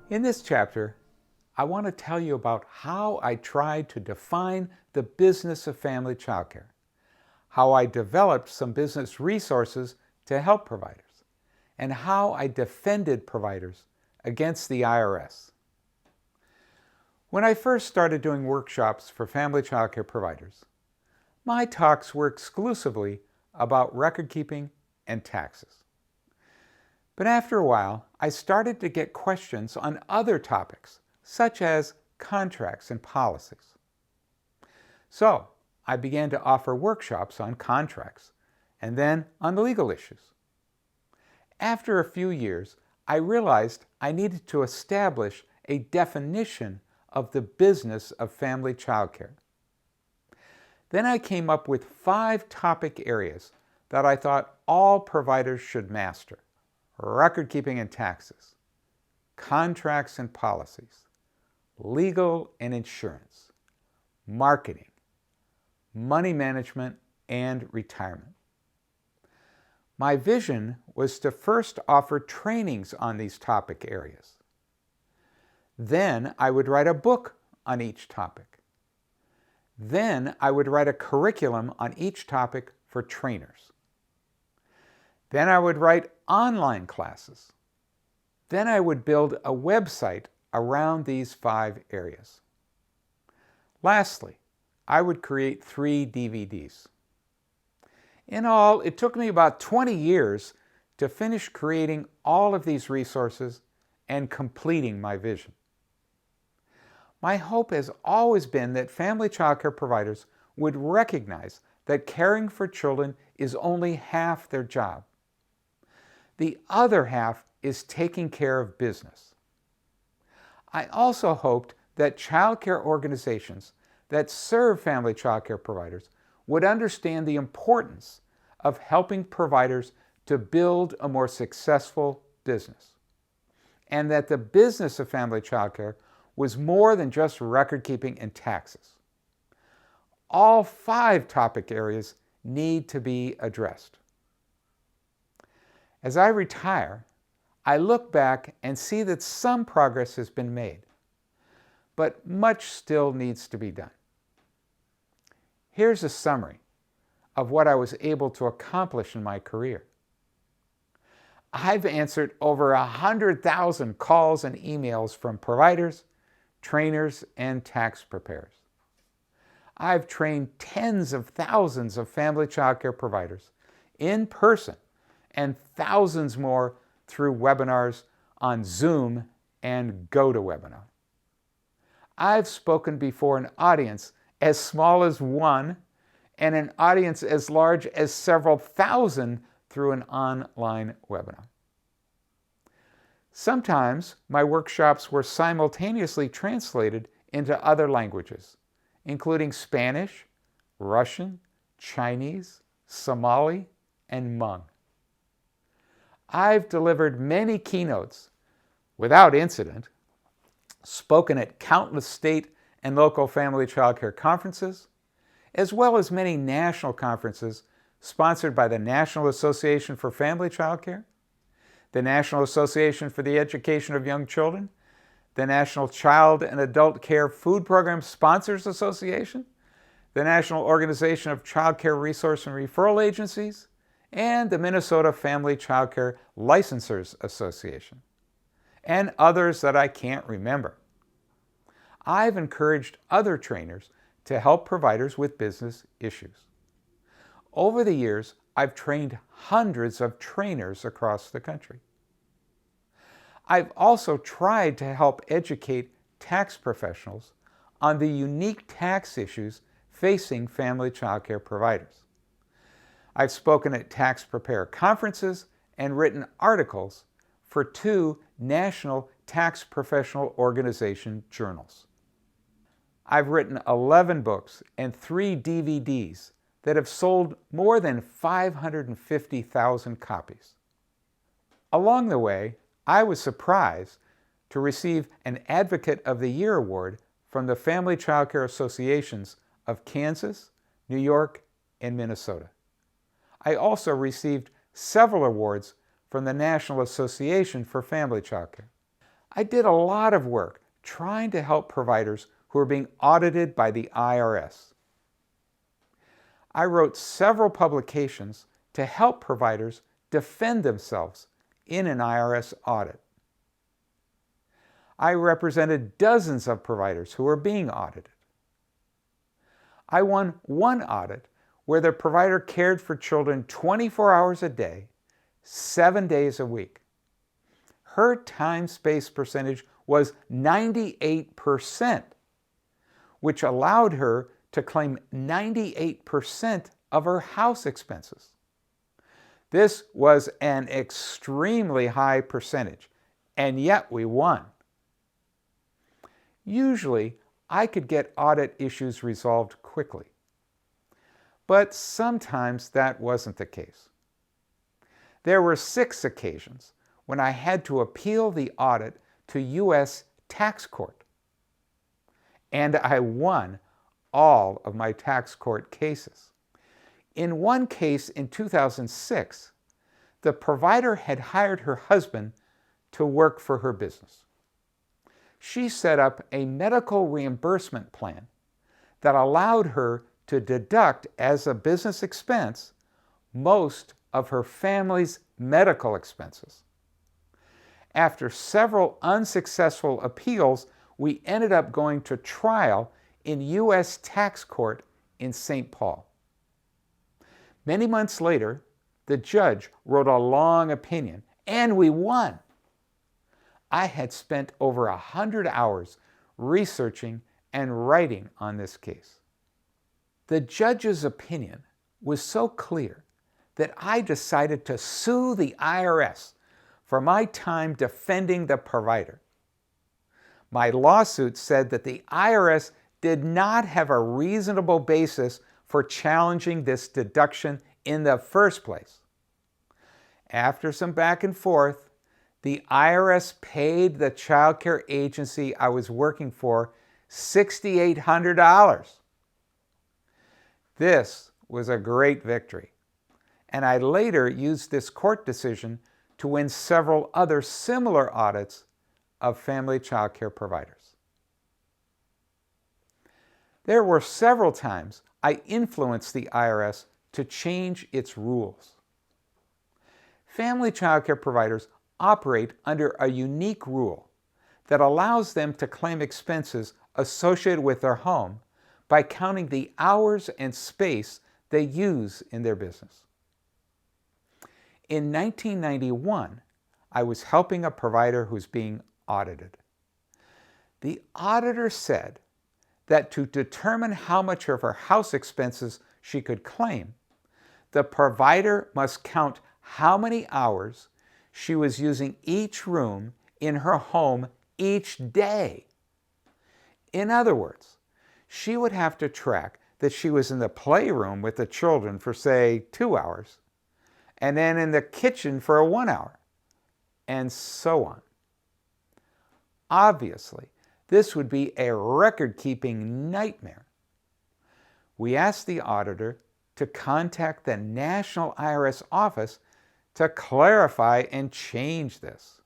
In this chapter, I want to tell you about how I tried to define the business of family childcare, how I developed some business resources to help providers, and how I defended providers against the IRS. When I first started doing workshops for family childcare providers, my talks were exclusively about record keeping and taxes. But after a while, I started to get questions on other topics, such as contracts and policies. So I began to offer workshops on contracts and then on legal issues. After a few years, I realized I needed to establish a definition of the business of family childcare. Then I came up with 5 topic areas that I thought all providers should master: record keeping and taxes, contracts and policies, legal and insurance, marketing, money management, and retirement. My vision was to first offer trainings on these topic areas. Then I would write a book on each topic. Then I would write a curriculum on each topic for trainers. Then I would write online classes. Then I would build a website around these 5 areas. Lastly, I would create 3 DVDs. In all, it took me about 20 years to finish creating all of these resources and completing my vision. My hope has always been that family childcare providers would recognize that caring for children is only half their job. The other half is taking care of business. I also hoped that childcare organizations that serve family childcare providers would understand the importance of helping providers to build a more successful business, and that the business of family childcare was more than just record keeping and taxes. All 5 topic areas need to be addressed. As I retire, I look back and see that some progress has been made, but much still needs to be done. Here's a summary of what I was able to accomplish in my career. I've answered over 100,000 calls and emails from providers, trainers, and tax preparers. I've trained tens of thousands of family childcare providers in person and thousands more through webinars on Zoom and GoToWebinar. I've spoken before an audience as small as 1 and an audience as large as several thousand through an online webinar. Sometimes my workshops were simultaneously translated into other languages, including Spanish, Russian, Chinese, Somali, and Hmong. I've delivered many keynotes without incident, spoken at countless state and local family childcare conferences, as well as many national conferences sponsored by the National Association for Family Childcare, the National Association for the Education of Young Children, the National Child and Adult Care Food Program Sponsors Association, the National Organization of Child Care Resource and Referral Agencies, and the Minnesota Family Childcare Licensors Association, and others that I can't remember. I've encouraged other trainers to help providers with business issues. Over the years, I've trained hundreds of trainers across the country. I've also tried to help educate tax professionals on the unique tax issues facing family childcare providers. I've spoken at tax preparer conferences and written articles for 2 national tax professional organization journals. I've written 11 books and 3 DVDs that have sold more than 550,000 copies. Along the way, I was surprised to receive an Advocate of the Year award from the Family Childcare Associations of Kansas, New York, and Minnesota. I also received several awards from the National Association for Family Childcare. I did a lot of work trying to help providers who were being audited by the IRS. I wrote several publications to help providers defend themselves in an IRS audit. I represented dozens of providers who were being audited. I won one audit where the provider cared for children 24 hours a day, 7 days a week. Her time-space percentage was 98%, which allowed her to claim 98% of her house expenses. This was an extremely high percentage, and yet we won. Usually, I could get audit issues resolved quickly, but sometimes that wasn't the case. There were 6 occasions when I had to appeal the audit to U.S. tax court, and I won all of my tax court cases. In one case in 2006, the provider had hired her husband to work for her business. She set up a medical reimbursement plan that allowed her to deduct as a business expense most of her family's medical expenses. After several unsuccessful appeals, we ended up going to trial in U.S. tax court in St. Paul. Many months later, the judge wrote a long opinion, and we won. I had spent over 100 hours researching and writing on this case. The judge's opinion was so clear that I decided to sue the IRS for my time defending the provider. My lawsuit said that the IRS did not have a reasonable basis for challenging this deduction in the first place. After some back and forth, the IRS paid the child care agency I was working for $6,800. This was a great victory, and I later used this court decision to win several other similar audits of family child care providers. There were several times I influenced the IRS to change its rules. Family child care providers operate under a unique rule that allows them to claim expenses associated with their home by counting the hours and space they use in their business. In 1991, I was helping a provider who's being audited. The auditor said that to determine how much of her house expenses she could claim, the provider must count how many hours she was using each room in her home each day. In other words, she would have to track that she was in the playroom with the children for, say, 2 hours, and then in the kitchen for 1 hour, and so on. Obviously, this would be a record-keeping nightmare. We asked the auditor to contact the National IRS office to clarify and change this.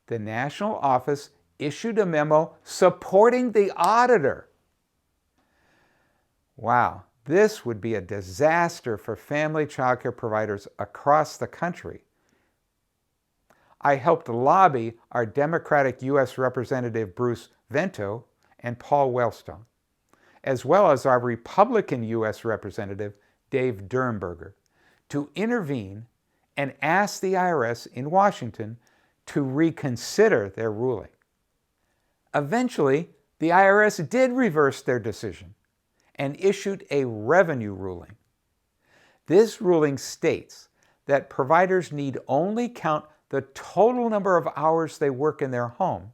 The National Office issued a memo supporting the auditor. Wow, this would be a disaster for family child care providers across the country. I helped lobby our Democratic U.S. Representative Bruce Vento and Paul Wellstone, as well as our Republican U.S. Representative Dave Durenberger, to intervene and ask the IRS in Washington to reconsider their ruling. Eventually, the IRS did reverse their decision and issued a revenue ruling. This ruling states that providers need only count the total number of hours they work in their home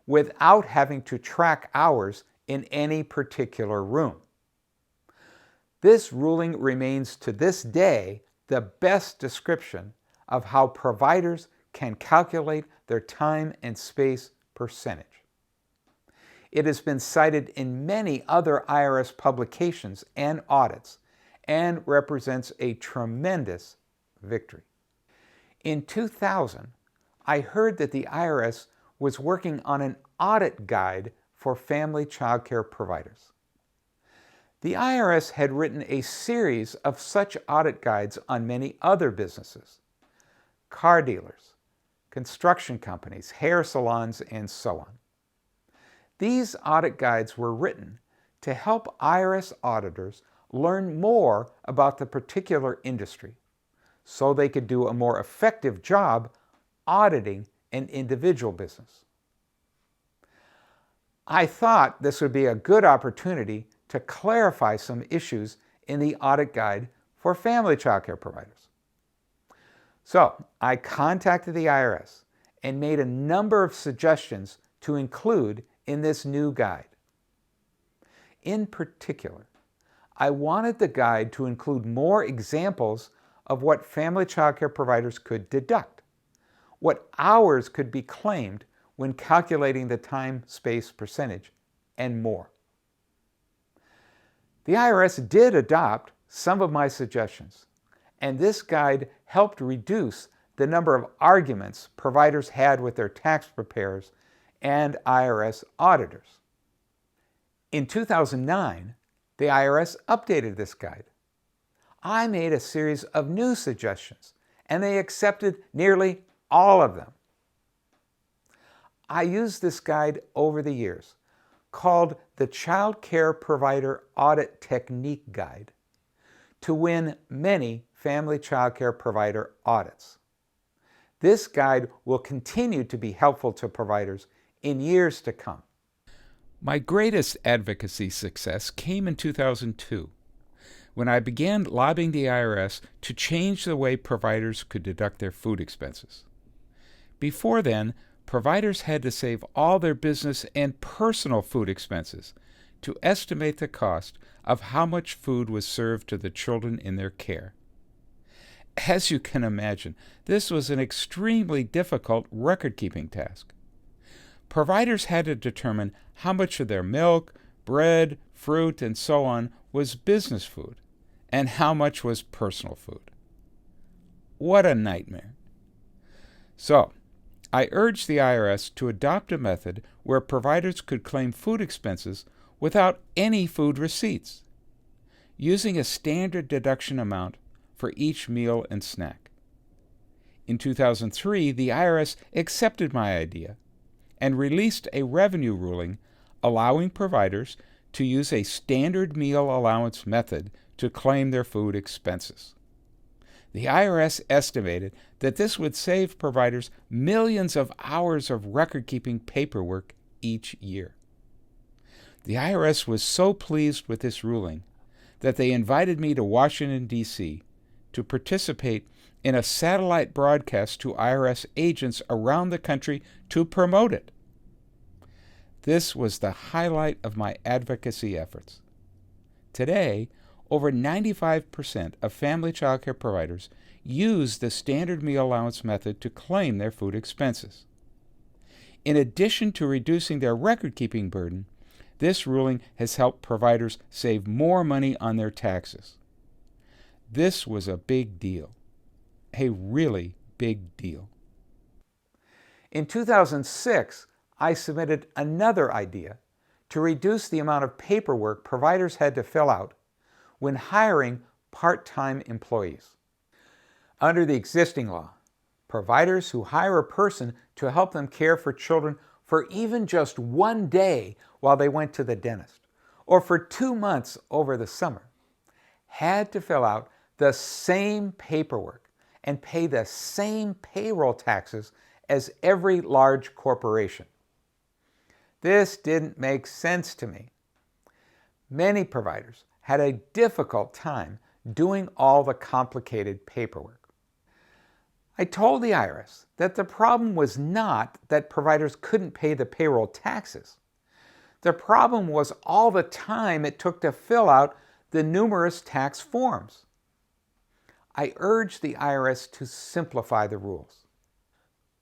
without having to track hours in any particular room. This ruling remains to this day the best description of how providers can calculate their time and space percentage. It has been cited in many other IRS publications and audits and represents a tremendous victory. In 2000, I heard that the IRS was working on an audit guide for family child care providers. The IRS had written a series of such audit guides on many other businesses: car dealers, construction companies, hair salons, and so on. These audit guides were written to help IRS auditors learn more about the particular industry so they could do a more effective job auditing an individual business. I thought this would be a good opportunity to clarify some issues in the audit guide for family child care providers. So I contacted the IRS and made a number of suggestions to include in this new guide. In particular, I wanted the guide to include more examples of what family child care providers could deduct, what hours could be claimed when calculating the time-space percentage, and more. The IRS did adopt some of my suggestions, and this guide helped reduce the number of arguments providers had with their tax preparers and IRS auditors. In 2009, the IRS updated this guide. I made a series of new suggestions, and they accepted nearly all of them. I used this guide over the years, called the Child Care Provider Audit Technique Guide, to win many family child care provider audits. This guide will continue to be helpful to providers in years to come. My greatest advocacy success came in 2002, when I began lobbying the IRS to change the way providers could deduct their food expenses. Before then, providers had to save all their business and personal food expenses to estimate the cost of how much food was served to the children in their care. As you can imagine, this was an extremely difficult record-keeping task. Providers had to determine how much of their milk, bread, fruit, and so on was business food, and how much was personal food. What a nightmare. So, I urged the IRS to adopt a method where providers could claim food expenses without any food receipts, using a standard deduction amount for each meal and snack. In 2003, the IRS accepted my idea and released a revenue ruling allowing providers to use a standard meal allowance method to claim their food expenses. The IRS estimated that this would save providers millions of hours of record-keeping paperwork each year. The IRS was so pleased with this ruling that they invited me to Washington, D.C. to participate in a satellite broadcast to IRS agents around the country to promote it. This was the highlight of my advocacy efforts. Today, over 95% of family child care providers use the standard meal allowance method to claim their food expenses. In addition to reducing their record-keeping burden, this ruling has helped providers save more money on their taxes. This was a big deal, a really big deal. In 2006, I submitted another idea to reduce the amount of paperwork providers had to fill out when hiring part-time employees. Under the existing law, providers who hire a person to help them care for children for even just one day while they went to the dentist, or for 2 months over the summer, had to fill out the same paperwork and pay the same payroll taxes as every large corporation. This didn't make sense to me. Many providers had a difficult time doing all the complicated paperwork. I told the IRS that the problem was not that providers couldn't pay the payroll taxes. The problem was all the time it took to fill out the numerous tax forms. I urged the IRS to simplify the rules.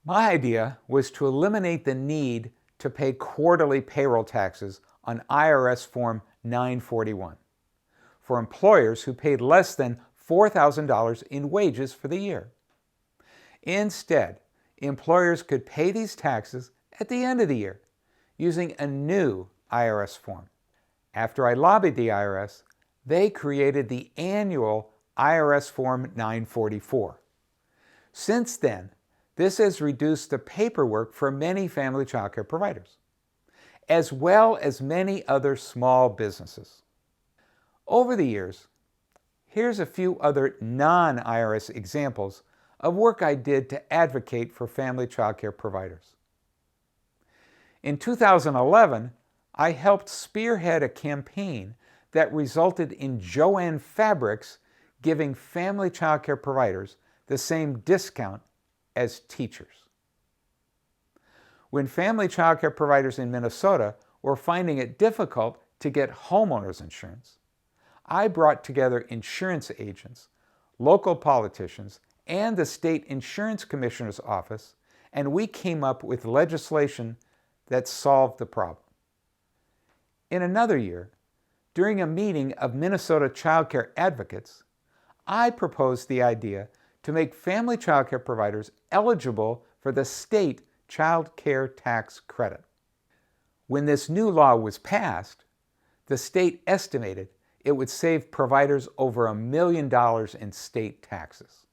My idea was to eliminate the need to pay quarterly payroll taxes on IRS Form 941 for employers who paid less than $4,000 in wages for the year. Instead, employers could pay these taxes at the end of the year using a new IRS form. After I lobbied the IRS, they created the annual IRS Form 944. Since then, this has reduced the paperwork for many family child care providers, as well as many other small businesses. Over the years, here's a few other non-IRS examples of work I did to advocate for family child care providers. In 2011, I helped spearhead a campaign that resulted in Jo-Ann Fabrics giving family child care providers the same discount as teachers. When family child care providers in Minnesota were finding it difficult to get homeowners insurance, I brought together insurance agents, local politicians, and the state insurance commissioner's office, and we came up with legislation that solved the problem. In another year, during a meeting of Minnesota child care advocates, I proposed the idea to make family child care providers eligible for the state child care tax credit. When this new law was passed, the state estimated it would save providers over $1 million in state taxes.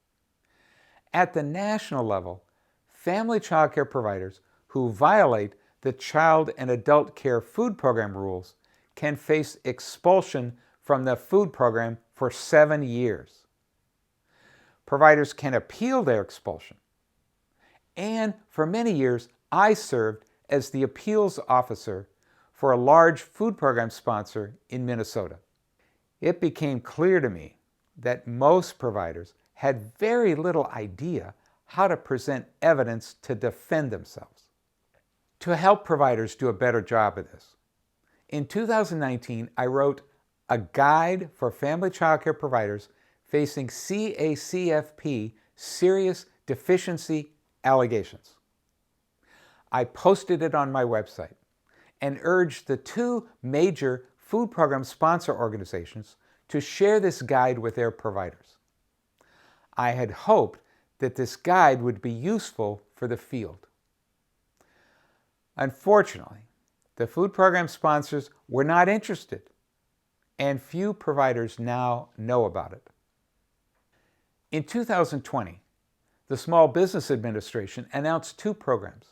At the national level, family child care providers who violate the Child and Adult Care Food Program rules can face expulsion from the food program for 7 years. Providers can appeal their expulsion. And for many years, I served as the appeals officer for a large food program sponsor in Minnesota. It became clear to me that most providers had very little idea how to present evidence to defend themselves. To help providers do a better job of this, in 2019, I wrote a guide for family child care providers facing CACFP serious deficiency allegations. I posted it on my website and urged the 2 major food program sponsor organizations to share this guide with their providers. I had hoped that this guide would be useful for the field. Unfortunately, the food program sponsors were not interested, and few providers now know about it. In 2020, the Small Business Administration announced 2 programs,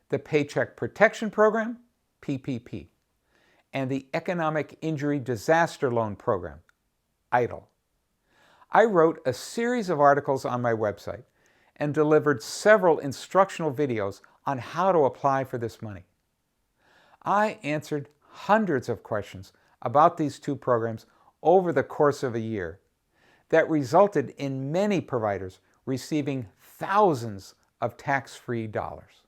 the Paycheck Protection Program, PPP, and the Economic Injury Disaster Loan Program, EIDL. I wrote a series of articles on my website and delivered several instructional videos on how to apply for this money. I answered hundreds of questions about these 2 programs over the course of a year that resulted in many providers receiving thousands of tax-free dollars.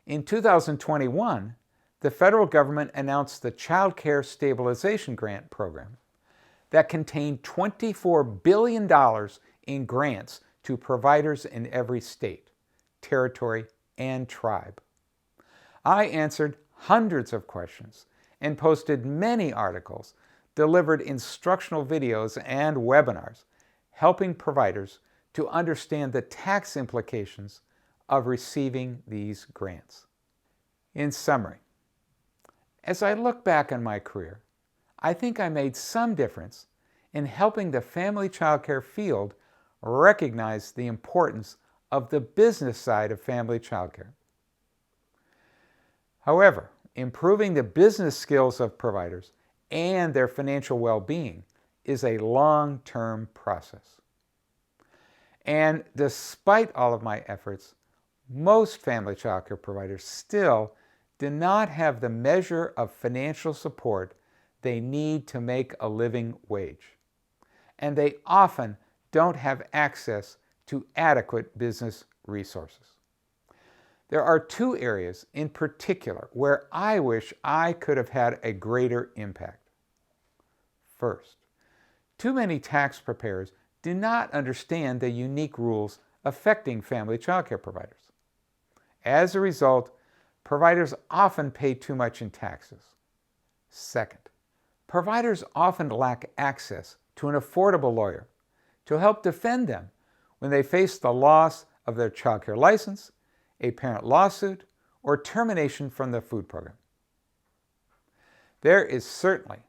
In 2021, the federal government announced the Child Care Stabilization Grant Program that contained $24 billion in grants to providers in every state, territory, and tribe. I answered hundreds of questions and posted many articles, delivered instructional videos and webinars, helping providers to understand the tax implications of receiving these grants. In summary, as I look back on my career, I think I made some difference in helping the family child care field recognize the importance of the business side of family child care. However, improving the business skills of providers and their financial well-being is a long-term process. And despite all of my efforts, most family child care providers still do not have the measure of financial support they need to make a living wage. And they often don't have access to adequate business resources. There are 2 areas in particular where I wish I could have had a greater impact. First, too many tax preparers do not understand the unique rules affecting family child care providers. As a result, providers often pay too much in taxes. Second, providers often lack access to an affordable lawyer to help defend them when they face the loss of their childcare license, a parent lawsuit, or termination from the food program. There is certainly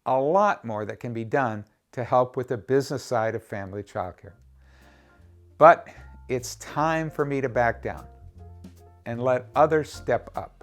a lot more that can be done to help with the business side of family childcare. But it's time for me to back down and let others step up.